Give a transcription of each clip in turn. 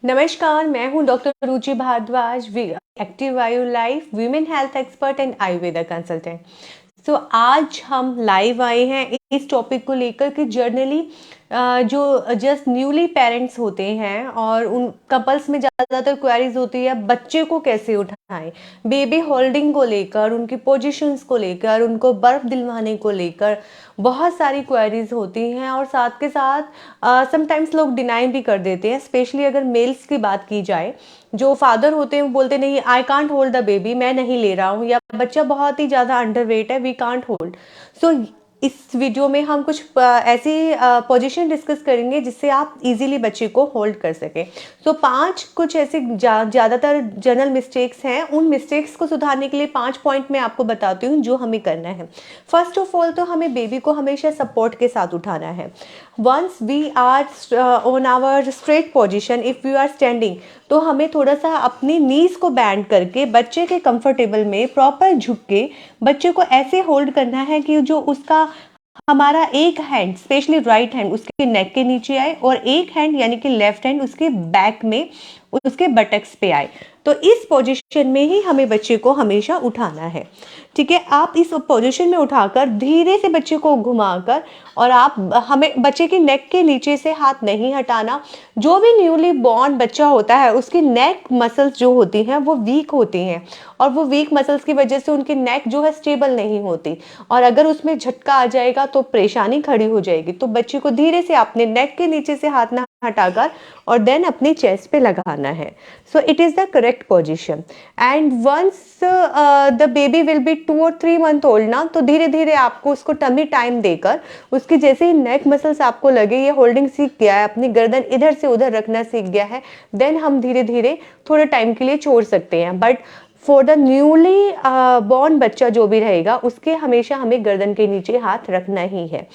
नमस्कार, मैं हूँ डॉक्टर रुचि भारद्वाज, एक्टिव आयु life women health expert and Ayurveda consultant. तो आज हम लाइव आए हैं इस टॉपिक को लेकर कि जर्नली जो जस्ट न्यूली पेरेंट्स होते हैं और उन कपल्स में ज़्यादातर क्वेरीज होती है बच्चे को कैसे उठाएं, बेबी होल्डिंग को लेकर, उनकी पोजीशंस को लेकर, उनको बर्फ दिलवाने को लेकर बहुत सारी क्वेरीज होती हैं। और साथ के साथ समटाइम्स लोग डिनाई भी कर देते हैं, स्पेशली अगर मेल्स की बात की जाए। जो फादर होते हैं वो बोलते नहीं, I can't hold the baby, मैं नहीं ले रहा हूँ, या बच्चा बहुत ही ज़्यादा अंडर वेट है, वी कांट होल्ड। सो इस वीडियो में हम कुछ ऐसी पोजीशन डिस्कस करेंगे जिससे आप इजीली बच्चे को होल्ड कर सकें। सो 5 कुछ ऐसे ज़्यादातर जनरल मिस्टेक्स हैं, उन मिस्टेक्स को सुधारने के लिए 5 पॉइंट मैं आपको बताती हूँ जो हमें करना है। फर्स्ट ऑफ ऑल तो हमें बेबी को हमेशा सपोर्ट के साथ उठाना है। Once we are on our straight position, if you are standing, तो हमें थोड़ा सा अपनी नीज को बैंड करके बच्चे के कंफर्टेबल में प्रॉपर झुक के बच्चे को ऐसे होल्ड करना है कि जो उसका हमारा एक हैंड, स्पेशली राइट हैंड, उसके नेक के नीचे आए और एक हैंड यानी कि लेफ्ट हैंड उसके बैक में, उसके बटक्स पे आए। तो इस पोजीशन में ही हमें बच्चे को हमेशा उठाना है। ठीक है, आप इस पोजीशन में उठाकर धीरे से बच्चे को घुमाकर, और आप हमें बच्चे की नेक के नीचे से हाथ नहीं हटाना। जो भी न्यूली बॉर्न बच्चा होता है उसकी नेक मसल्स जो होती हैं वो वीक होती हैं, और वो वीक मसल्स की वजह से उनकी नेक जो है स्टेबल नहीं होती, और अगर उसमें झटका आ जाएगा तो परेशानी खड़ी हो जाएगी। तो बच्चे को धीरे से अपने नेक के नीचे से हाथ ना हटाकर और देन अपनी चेस्ट पे लगाना है। So it is the correct position. And once the baby will be 2 और 3 मंथ ओल्ड ना, तो धीरे धीरे आपको उसको टमी टाइम देकर उसकी जैसे ही नेक मसल्स आपको लगे ये होल्डिंग सीख गया है, अपनी गर्दन इधर से उधर रखना सीख गया है, देन हम धीरे धीरे थोड़े टाइम के लिए छोड़ सकते हैं। But for the newly born बच्चा जो भी रहेगा उसके हमेशा हमें गर्दन के नीचे हाथ रखना ही है।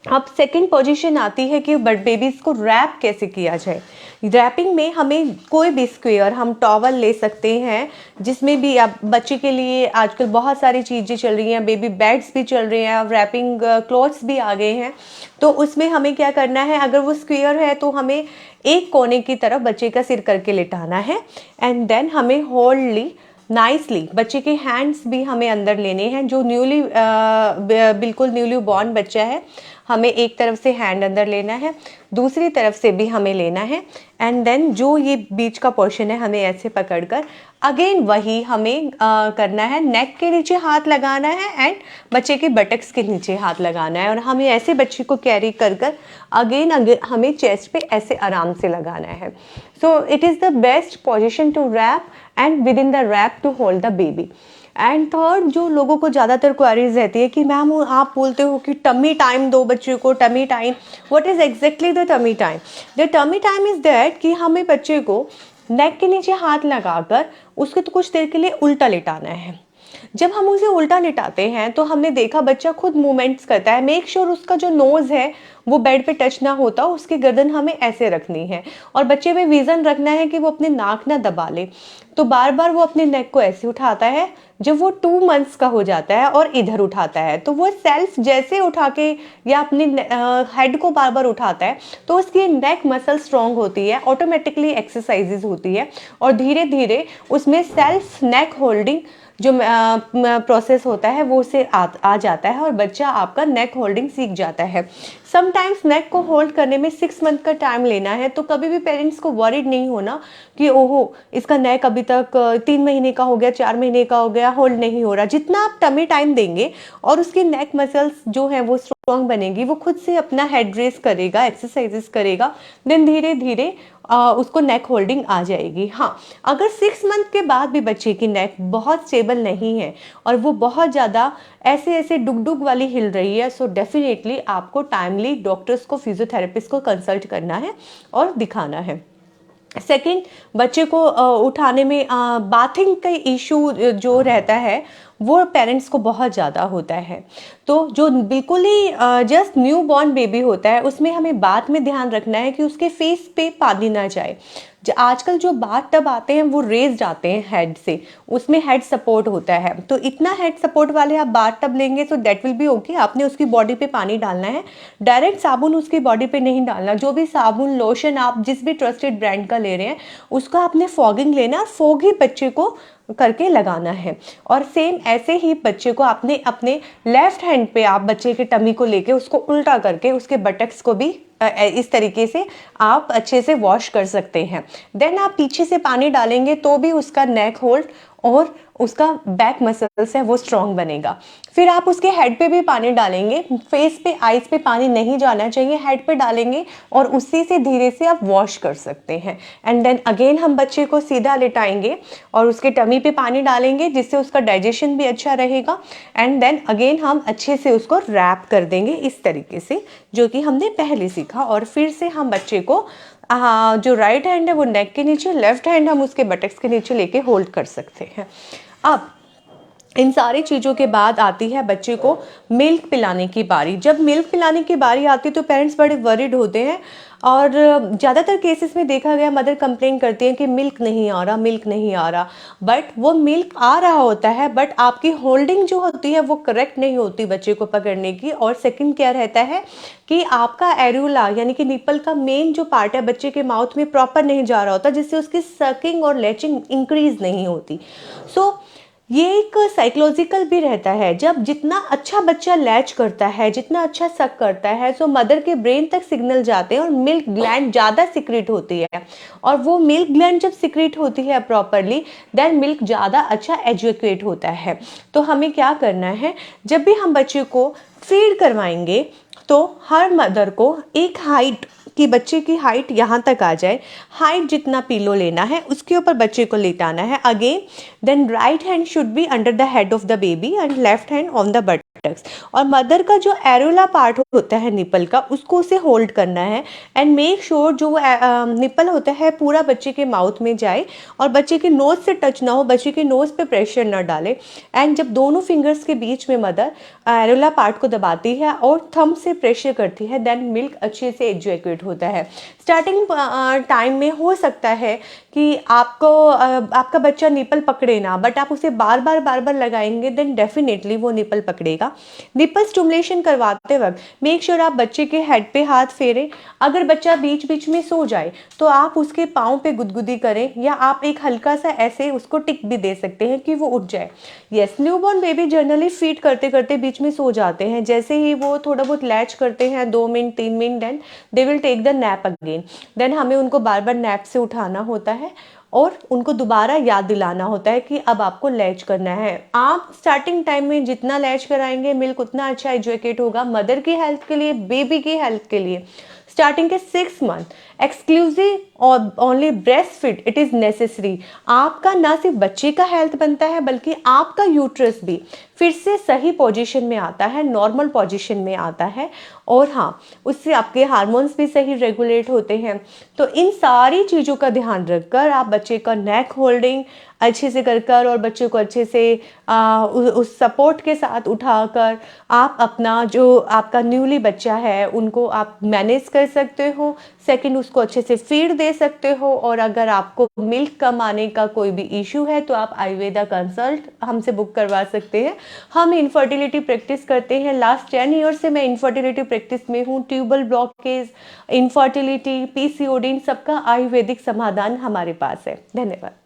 अब सेकंड पोजीशन आती है कि बट बेबीज़ को रैप कैसे किया जाए। रैपिंग में हमें कोई भी स्क्वेयर, हम टॉवल ले सकते हैं, जिसमें भी आप बच्चे के लिए आजकल बहुत सारी चीज़ें चल रही हैं, बेबी बेड्स भी चल रहे हैं, रैपिंग क्लॉथ्स भी आ गए हैं। तो उसमें हमें क्या करना है, अगर वो स्क्वेयर है तो हमें एक कोने की तरफ बच्चे का सिर करके लिटाना है, एंड देन हमें होल्डली नाइसली बच्चे के हैंड्स भी हमें अंदर लेने हैं। जो बिल्कुल न्यूली बॉर्न बच्चा है, हमें एक तरफ से हैंड अंदर लेना है, दूसरी तरफ से भी हमें लेना है, एंड देन जो ये बीच का पोर्शन है हमें ऐसे पकड़कर अगेन वही हमें करना है, नेक के नीचे हाथ लगाना है एंड बच्चे के बटक्स के नीचे हाथ लगाना है, और हमें ऐसे बच्चे को कैरी कर कर अगेन हमें चेस्ट पे ऐसे आराम से लगाना है। So it is the best position to wrap and within the wrap to hold the baby. And third, जो लोगों को ज़्यादातर क्वेरीज रहती है कि मैम आप बोलते हो कि टमी टाइम दो बच्चे को, tummy time, what is exactly the tummy time? The tummy time is that कि हमें बच्चे को नेक के नीचे हाथ लगाकर उसको तो कुछ देर के लिए उल्टा लिटाना है। जब हम उसे उल्टा लिटाते हैं तो हमने देखा बच्चा खुद मूवमेंट्स करता है। मेक श्योर उसका जो नोज़ है वो बेड पे टच ना होता, उसकी गर्दन हमें ऐसे रखनी है, और बच्चे में विज़न रखना है कि वो अपने नाक ना दबा ले। तो बार बार वो अपने नेक को ऐसे उठाता है। जब वो 2 मंथ्स का हो जाता है और इधर उठाता है, तो वो सेल्फ जैसे उठा के या अपनी हेड को बार बार उठाता है तो उसकी नेक मसल स्ट्रॉन्ग होती है, ऑटोमेटिकली एक्सरसाइजेज होती है, और धीरे धीरे उसमें सेल्फ नेक होल्डिंग जो प्रोसेस होता है वो उसे आ जाता है, और बच्चा आपका नेक होल्डिंग सीख जाता है। समटाइम्स नेक को होल्ड करने में 6 मंथ का टाइम लेना है, तो कभी भी पेरेंट्स को वरीड नहीं होना कि ओहो इसका नेक अभी तक 3 महीने का हो गया, 4 महीने का हो गया, होल्ड नहीं हो रहा। जितना आप टमी टाइम देंगे और उसकी नेक मसल्स जो है वो स्ट्रॉन्ग बनेगी, वो खुद से अपना हेड रेस करेगा, एक्सरसाइजेस करेगा, देन धीरे धीरे उसको नेक होल्डिंग आ जाएगी। हाँ, अगर 6 मंथ के बाद भी बच्चे की नेक बहुत स्टेबल नहीं है और वो बहुत ज़्यादा ऐसे ऐसे डुग वाली हिल रही है, सो डेफिनेटली आपको टाइमली डॉक्टर्स को, फिजियोथेरेपिस्ट को कंसल्ट करना है और दिखाना है। सेकंड, बच्चे को उठाने में बाथिंग का इशू जो रहता है वो पेरेंट्स को बहुत ज़्यादा होता है। तो जो बिल्कुल ही जस्ट न्यू बॉर्न बेबी होता है उसमें हमें बात में ध्यान रखना है कि उसके फेस पे पानी ना जाए। आजकल जो बाथ टब आते हैं वो रेज्ड आते हैं हेड से, उसमें हेड सपोर्ट होता है, तो इतना हेड सपोर्ट वाले आप बाथ टब लेंगे तो दैट विल बी ओके। आपने उसकी बॉडी पे पानी डालना है, डायरेक्ट साबुन उसकी बॉडी पे नहीं डालना। जो भी साबुन लोशन आप जिस भी ट्रस्टेड ब्रांड का ले रहे हैं उसका आपने फॉगिंग लेना, फॉग ही बच्चे को करके लगाना है। और सेम ऐसे ही बच्चे को आपने अपने लेफ्ट हैंड पे आप बच्चे के टमी को लेके उसको उल्टा करके उसके बटक्स को भी इस तरीके से आप अच्छे से वॉश कर सकते हैं। देन आप पीछे से पानी डालेंगे तो भी उसका नेक होल्ड और उसका बैक मसल्स है वो स्ट्रॉन्ग बनेगा। फिर आप उसके हेड पे भी पानी डालेंगे, फेस पे आईज पे पानी नहीं जाना चाहिए, हेड पे डालेंगे और उसी से धीरे से आप वॉश कर सकते हैं। एंड देन अगेन हम बच्चे को सीधा लिटाएंगे और उसके टमी पे पानी डालेंगे जिससे उसका डाइजेशन भी अच्छा रहेगा। एंड देन अगेन हम अच्छे से उसको रैप कर देंगे इस तरीके से, जो कि हमने पहले सीखा। और फिर से हम बच्चे को जो राइट हैंड है वो नेक के नीचे, लेफ्ट हैंड हम उसके बटक्स के नीचे लेके होल्ड कर सकते हैं। अब इन सारी चीज़ों के बाद आती है बच्चे को मिल्क पिलाने की बारी। जब मिल्क पिलाने की बारी आती है तो पेरेंट्स बड़े वरिड होते हैं और ज़्यादातर केसेस में देखा गया मदर कंप्लेन करती है कि मिल्क नहीं आ रहा, मिल्क नहीं आ रहा। बट वो मिल्क आ रहा होता है, बट आपकी होल्डिंग जो होती है वो करेक्ट नहीं होती बच्चे को पकड़ने की। और सेकंड क्या रहता है कि आपका एरुला यानी कि निपल का मेन जो पार्ट है बच्चे के माउथ में प्रॉपर नहीं जा रहा होता, जिससे उसकी सकिंग और लेचिंग इंक्रीज नहीं होती। सो ये एक साइकोलॉजिकल भी रहता है। जब जितना अच्छा बच्चा लैच करता है, जितना अच्छा सक करता है, सो मदर के ब्रेन तक सिग्नल जाते हैं और मिल्क ग्लैंड ज़्यादा सिक्रेट होती है। और वो मिल्क ग्लैंड जब सिक्रेट होती है प्रॉपरली, देन मिल्क ज़्यादा अच्छा एजुकेट होता है। तो हमें क्या करना है, जब भी हम बच्चे को फीड करवाएंगे तो हर मदर को एक हाइट कि बच्चे की हाइट यहाँ तक आ जाए, हाइट जितना पिलो लेना है उसके ऊपर बच्चे को लेटाना है। Again then right hand should be under the head of the baby and left hand on the buttocks. और मदर का जो एरोला पार्ट होता है निपल का, उसको उसे होल्ड करना है एंड मेक श्योर जो निपल होता है पूरा बच्चे के माउथ में जाए और बच्चे के नोज से टच ना हो, बच्चे के नोज पे प्रेशर ना डाले। एंड जब दोनों फिंगर्स के बीच में मदर एरोला पार्ट को दबाती है और थंब से प्रेशर करती है, देन मिल्क अच्छे से एजुकेट होता है। स्टार्टिंग टाइम में हो सकता है कि आपका बच्चा निपल पकड़े ना, बट आप उसे बार बार लगाएंगे देन डेफिनेटली वो निपल पकड़ेगा। निपल स्टिमुलेशन करवाते वक्त मेक श्योर आप बच्चे के हेड पे हाथ फेरें। अगर बच्चा बीच बीच में सो जाए तो आप उसके पाँव पे गुदगुदी करें, या आप एक हल्का सा ऐसे उसको टिक भी दे सकते हैं कि वो उठ जाए। Yes, newborn baby generally feed करते करते बीच में सो जाते हैं। जैसे ही वो थोड़ा बहुत लैच करते हैं 2 minute 3 minute, then they will take the nap again. Then हमें उनको बार बार नैप से उठाना होता है और उनको दोबारा याद दिलाना होता है कि अब आपको लैच करना है। आप स्टार्टिंग टाइम में जितना लैच कराएंगे मिल्क उतना अच्छा एजुकेट होगा मदर की हेल्थ के लिए, बेबी की हेल्थ के लिए। स्टार्टिंग के 6 मंथ एक्सक्लूसिव और only breast feed it is necessary. आपका ना सिर्फ बच्चे का हेल्थ बनता है बल्कि आपका यूट्रस भी फिर से सही पोजीशन में आता है, नॉर्मल पोजीशन में आता है। और हाँ, उससे आपके हार्मोन्स भी सही रेगुलेट होते हैं। तो इन सारी चीज़ों का ध्यान रखकर आप बच्चे का नेक होल्डिंग अच्छे से कर और बच्चे को अच्छे से उस सपोर्ट के साथ उठाकर आप अपना जो आपका न्यूली बच्चा है उनको आप मैनेज कर सकते हो। सेकंड, उसको अच्छे से फीड दे सकते हो। और अगर आपको मिल्क कम आने का कोई भी इशू है तो आप आयुर्वेदा कंसल्ट हमसे बुक करवा सकते हैं। हम इनफर्टिलिटी प्रैक्टिस करते हैं। लास्ट 10 ईयर से मैं इनफर्टिलिटी प्रैक्टिस में हूँ। ट्यूबल ब्लॉकेज, इनफर्टिलिटी, पीसीओडी, इन सबका आयुर्वेदिक समाधान हमारे पास है। धन्यवाद।